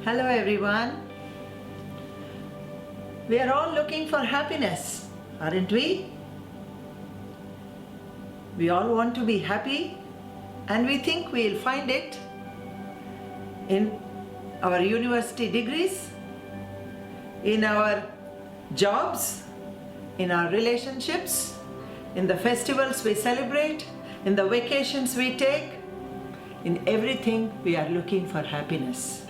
Hello everyone. We are all looking for happiness, aren't we? We all want to be happy and we think we'll find it in our university degrees, in our jobs, in our relationships, in the festivals we celebrate, in the vacations we take. In everything we are looking for happiness.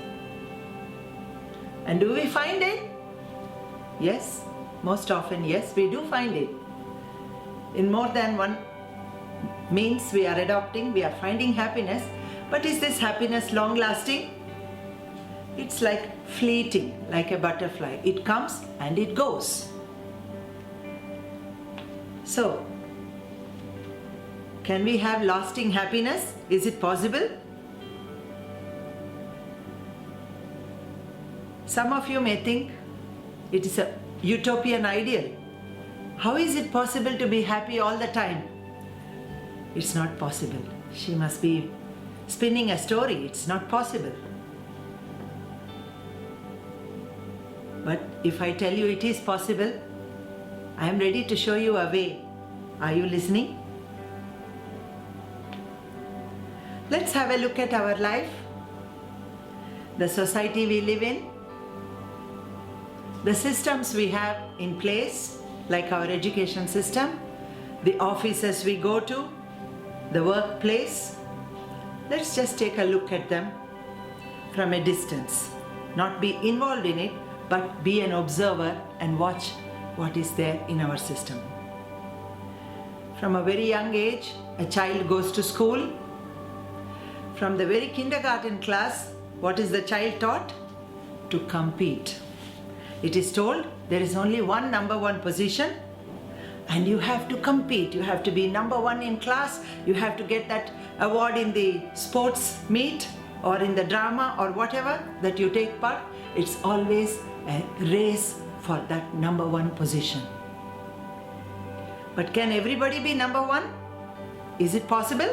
And do we find it? Yes, most often yes, we do find it. In more than one means we are adopting, we are finding happiness. But is this happiness long lasting? It's like fleeting, like a butterfly. It comes and it goes. So, can we have lasting happiness? Is it possible? Some of you may think it is a utopian ideal. How is it possible to be happy all the time? It's not possible. She must be spinning a story. It's not possible. But if I tell you it is possible, I am ready to show you a way. Are you listening? Let's have a look at our life, the society we live in, the systems we have in place, like our education system, the offices we go to, the workplace. Let's just take a look at them from a distance. Not be involved in it, but be an observer and watch what is there in our system. From a very young age, a child goes to school. From the very kindergarten class, what is the child taught? To compete. It is told there is only one number one position and you have to compete. You have to be number one in class. You have to get that award in the sports meet or in the drama or whatever that you take part. It's always a race for that number one position. But can everybody be number one? Is it possible?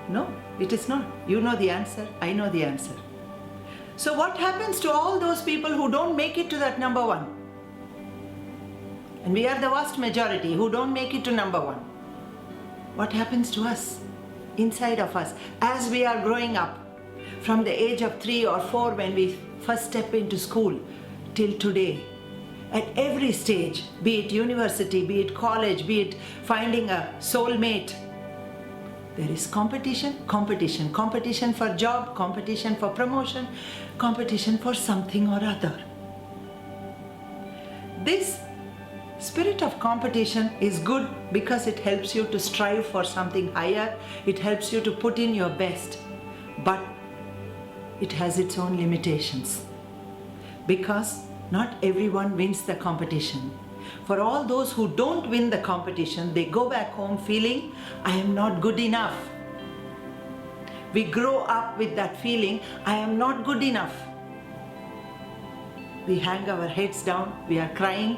No, it is not. You know the answer. I know the answer. So what happens to all those people who don't make it to that number one? And we are the vast majority who don't make it to number one. What happens to us, inside of us, as we are growing up, from the age of 3 or 4 when we first step into school, till today? At every stage, be it university, be it college, be it finding a soulmate, there is competition, competition, competition for job, competition for promotion, competition for something or other. This spirit of competition is good because it helps you to strive for something higher. It helps you to put in your best. But it has its own limitations because not everyone wins the competition. For all those who don't win the competition, they go back home feeling, I am not good enough. We grow up with that feeling, I am not good enough. We hang our heads down, we are crying.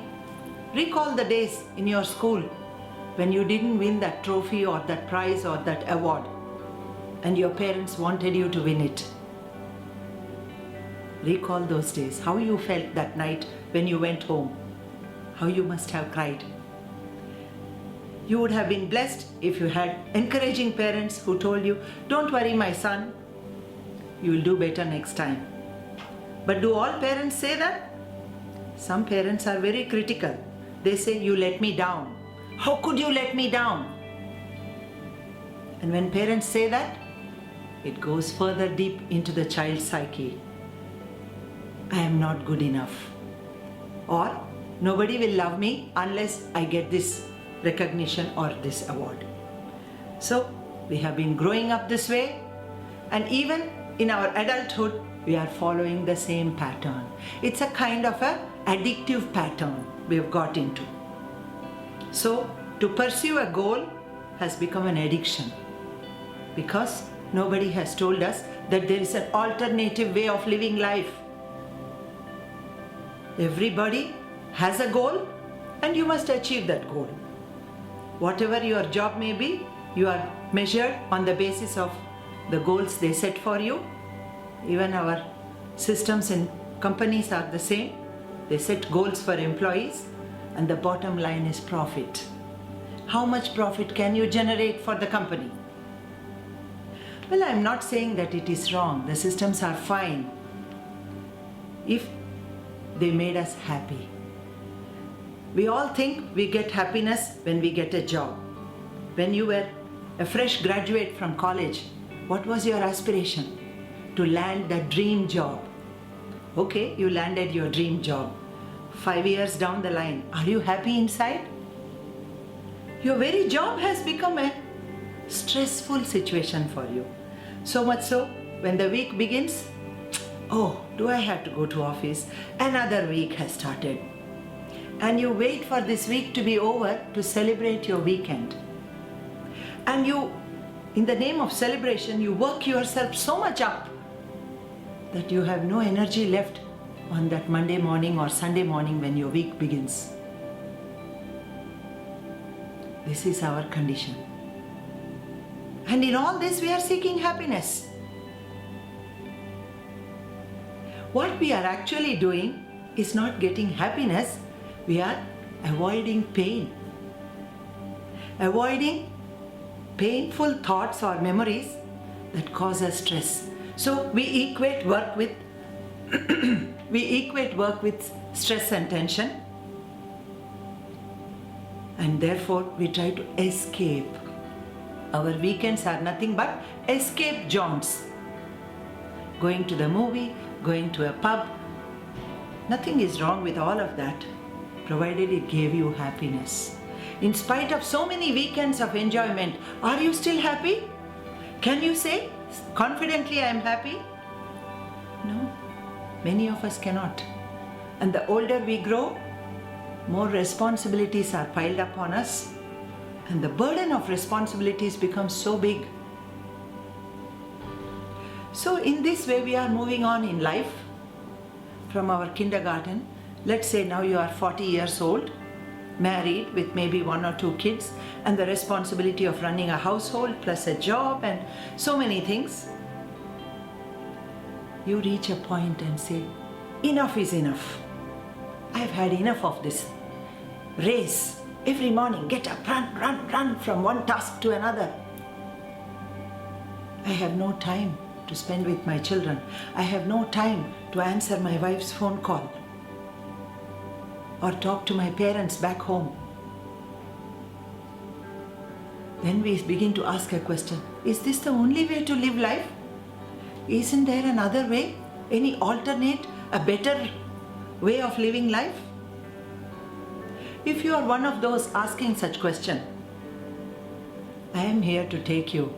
Recall the days in your school when you didn't win that trophy or that prize or that award and your parents wanted you to win it. Recall those days, how you felt that night when you went home. How you must have cried. You would have been blessed if you had encouraging parents who told you, don't worry my son, you will do better next time. But do all parents say that? Some parents are very critical. They say, you let me down. How could you let me down? And when parents say that, it goes further deep into the child's psyche. I am not good enough. Or, nobody will love me unless I get this recognition or this award. So we have been growing up this way, and even in our adulthood we are following the same pattern. It's a kind of a addictive pattern we have got into. So to pursue a goal has become an addiction because nobody has told us that there is an alternative way of living life. Everybody has a goal and you must achieve that goal. Whatever your job may be, you are measured on the basis of the goals they set for you. Even our Systems in companies are the same. They set goals for employees and the bottom line is profit. How much profit can you generate for the company? Well, I'm not saying that it is wrong. The systems are fine if they made us happy. We all think we get happiness when we get a job. When you were a fresh graduate from college, what was your aspiration? To land the dream job. Okay, you landed your dream job. 5 years down the line, are you happy inside? Your very job has become a stressful situation for you. So much so, when the week begins, oh, do I have to go to office? Another week has started. And you wait for this week to be over to celebrate your weekend. And you, in the name of celebration, you work yourself so much up that you have no energy left on that Monday morning or Sunday morning when your week begins. This is our condition. And in all this, we are seeking happiness. What we are actually doing is not getting happiness, we are avoiding pain. Avoiding painful thoughts or memories that cause us stress. So we equate work with stress and tension, and therefore we try to escape. Our weekends are nothing but escape jaunts. Going to the movie, going to a pub. Nothing is wrong with all of that, provided it gave you happiness. In spite of so many weekends of enjoyment, are you still happy? Can you say confidently, I am happy? No, many of us cannot. And the older we grow, more responsibilities are piled up on us, and the burden of responsibilities becomes so big. So in this way, we are moving on in life from our kindergarten. Let's say now you are 40 years old, married with maybe 1 or 2 kids, and the responsibility of running a household plus a job and so many things. You reach a point and say, enough is enough. I've had enough of this race. Every morning, get up, run from one task to another. I have no time to spend with my children. I have no time to answer my wife's phone call or talk to my parents back home. Then we begin to ask a question, is this the only way to live life? Isn't there another way? Any alternate, a better way of living life? If you are one of those asking such question, I am here to take you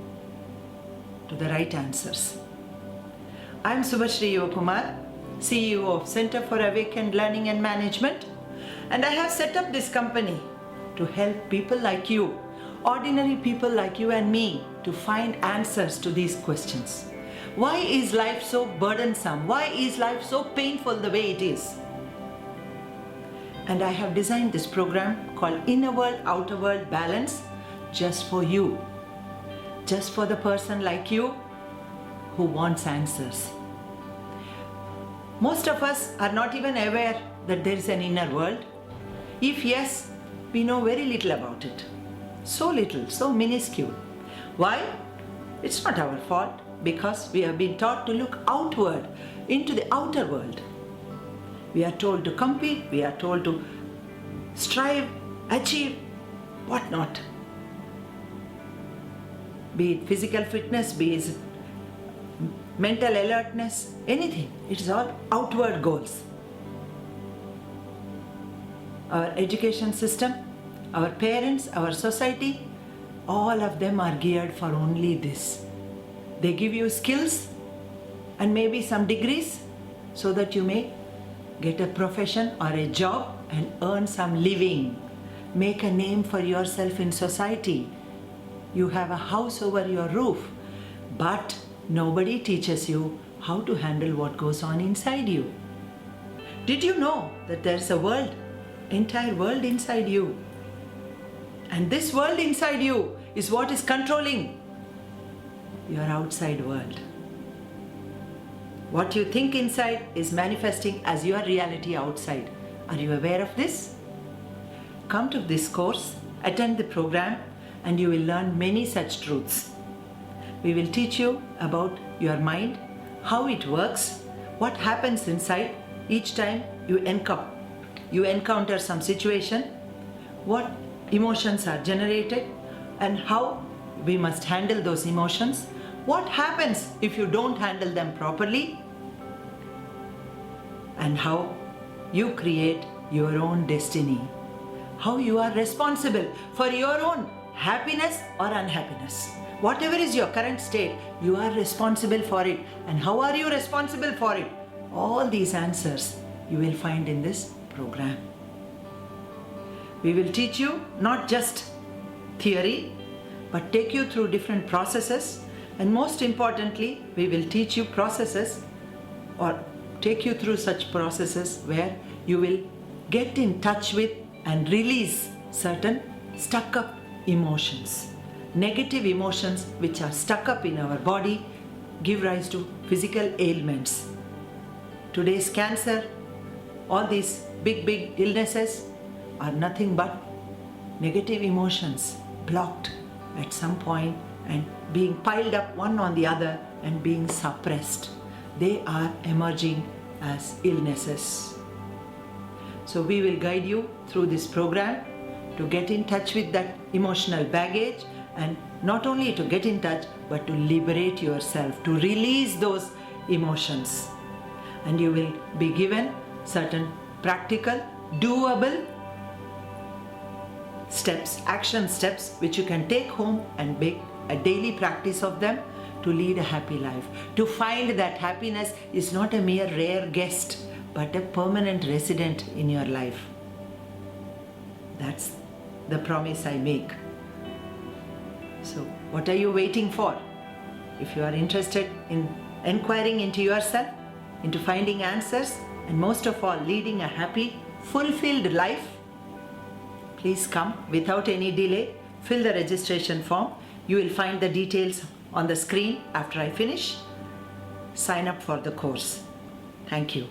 to the right answers. I am Subhashri Yokumar, CEO of Center for Awakened Learning and Management, and I have set up this company to help people like you, ordinary people like you and me, to find answers to these questions. Why is life so burdensome? Why is life so painful the way it is? And I have designed this program called Inner World, Outer World Balance just for you. Just for the person like you who wants answers. Most of us are not even aware that there is an inner world. If yes, we know very little about it. So little, so minuscule. Why? It's not our fault, because we have been taught to look outward into the outer world. We are told to compete, we are told to strive, achieve, whatnot. Be it physical fitness, be it mental alertness, anything. It is all outward goals. Our education system, our parents, our society, all of them are geared for only this. They give you skills and maybe some degrees so that you may get a profession or a job and earn some living. Make a name for yourself in society. You have a house over your roof, but nobody teaches you how to handle what goes on inside you. Did you know that there's a world, entire world inside you? And this world inside you is what is controlling your outside world. What you think inside is manifesting as your reality outside. Are you aware of this? Come to this course, attend the program, and you will learn many such truths. We will teach you about your mind, how it works, what happens inside each time you encounter some situation, what emotions are generated, and how we must handle those emotions. What happens if you don't handle them properly? And how you create your own destiny. How you are responsible for your own happiness or unhappiness. Whatever is your current state, you are responsible for it. And how are you responsible for it? All these answers you will find in this program. We will teach you not just theory, but take you through different processes. And most importantly, we will teach you processes or take you through such processes where you will get in touch with and release certain stuck up emotions. Negative emotions which are stuck up in our body give rise to physical ailments. Today's cancer, all these big illnesses are nothing but negative emotions blocked at some point and being piled up one on the other and being suppressed. They are emerging as illnesses. So we will guide you through this program to get in touch with that emotional baggage, and not only to get in touch, but to liberate yourself, to release those emotions. And you will be given certain practical, doable steps, action steps, which you can take home and make a daily practice of them to lead a happy life. To find that happiness is not a mere rare guest, but a permanent resident in your life. That's the promise I make. So, what are you waiting for? If you are interested in inquiring into yourself, into finding answers, and most of all, leading a happy, fulfilled life, please come without any delay. Fill the registration form. You will find the details on the screen after I finish. Sign up for the course. Thank you.